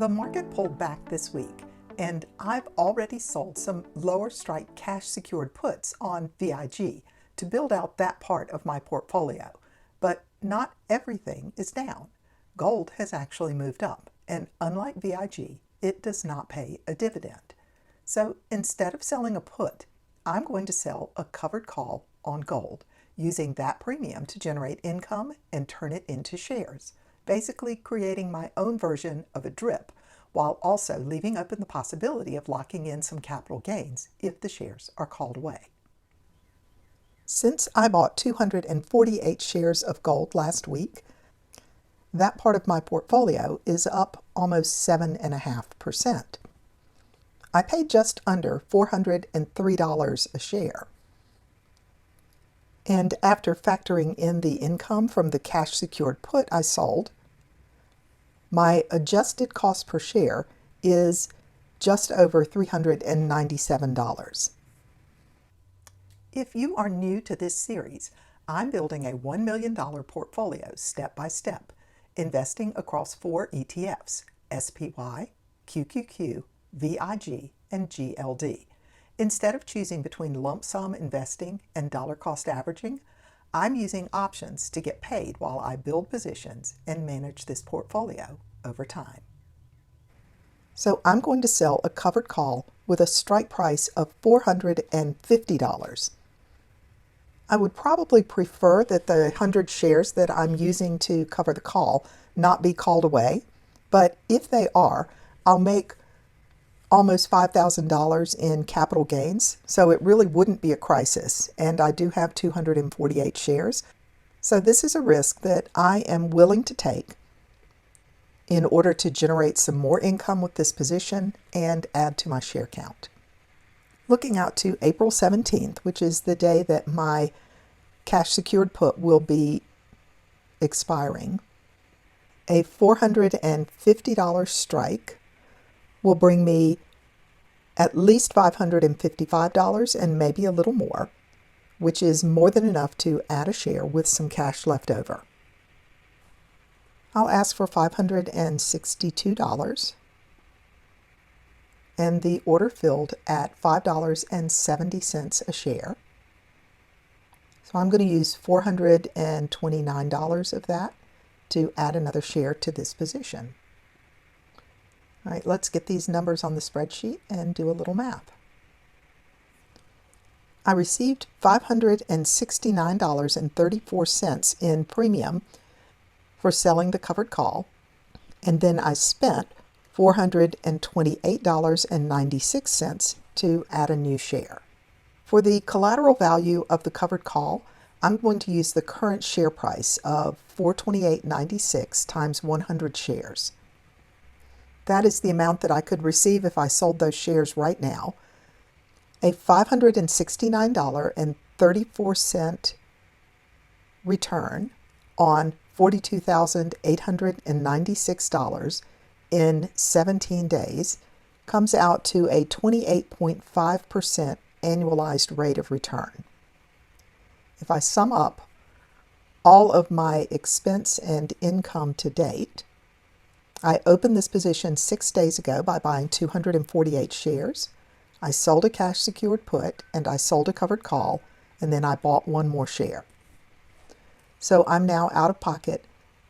The market pulled back this week, and I've already sold some lower strike cash secured puts on VIG to build out that part of my portfolio. But not everything is down. Gold has actually moved up, and unlike VIG, it does not pay a dividend. So instead of selling a put, I'm going to sell a covered call on gold, using that premium to generate income and turn it into shares, basically creating my own version of a drip, while also leaving open the possibility of locking in some capital gains if the shares are called away. Since I bought 248 shares of gold last week, that part of my portfolio is up almost 7.5%. I paid just under $403 a share. And after factoring in the income from the cash secured put I sold, my adjusted cost per share is just over $397. If you are new to this series, I'm building a $1 million portfolio step by step, investing across 4 ETFs: SPY, QQQ, VIG, and GLD. Instead of choosing between lump sum investing and dollar cost averaging, I'm using options to get paid while I build positions and manage this portfolio over time. So I'm going to sell a covered call with a strike price of $450. I would probably prefer that the 100 shares that I'm using to cover the call not be called away, but if they are, I'll make almost $5,000 in capital gains, so it really wouldn't be a crisis, and I do have 248 shares. So this is a risk that I am willing to take in order to generate some more income with this position and add to my share count. Looking out to April 17th, which is the day that my cash secured put will be expiring, a $450 strike will bring me at least $555 and maybe a little more, which is more than enough to add a share with some cash left over. I'll ask for $562 and the order filled at $5.70 a share. So I'm going to use $429 of that to add another share to this position. All right, let's get these numbers on the spreadsheet and do a little math. I received $569.34 in premium for selling the covered call, and then I spent $428.96 to add a new share. For the collateral value of the covered call, I'm going to use the current share price of $428.96 times 100 shares. That is the amount that I could receive if I sold those shares right now. A $569.34 return on $42,896 in 17 days comes out to a 28.5% annualized rate of return. If I sum up all of my expense and income to date, I opened this position 6 days ago by buying 248 shares. I sold a cash secured put and I sold a covered call, and then I bought one more share. So I'm now out of pocket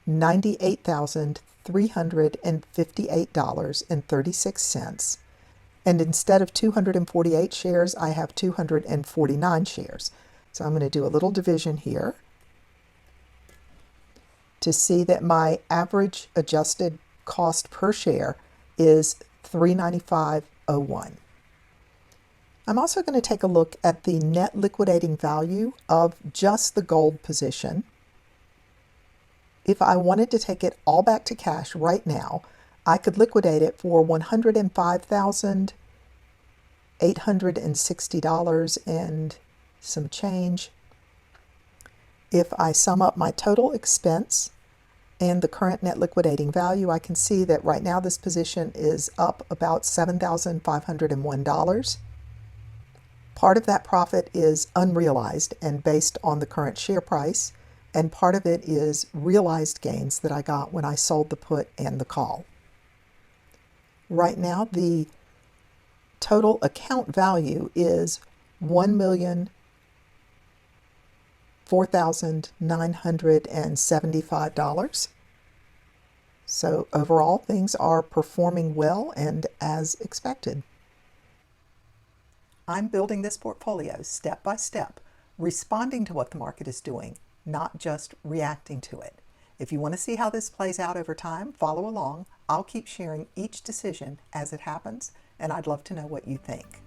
$98,358.36. And instead of 248 shares, I have 249 shares. So I'm going to do a little division here to see that my average adjusted cost per share is $395.01. I'm also going to take a look at the net liquidating value of just the gold position. If I wanted to take it all back to cash right now, I could liquidate it for $105,860 and some change. If I sum up my total expense and the current net liquidating value, I can see that right now this position is up about $7,501. Part of that profit is unrealized and based on the current share price, and part of it is realized gains that I got when I sold the put and the call. Right now, the total account value is $1,004,975. So overall, things are performing well and as expected. I'm building this portfolio step by step, responding to what the market is doing, not just reacting to it. If you want to see how this plays out over time, follow along. I'll keep sharing each decision as it happens, and I'd love to know what you think.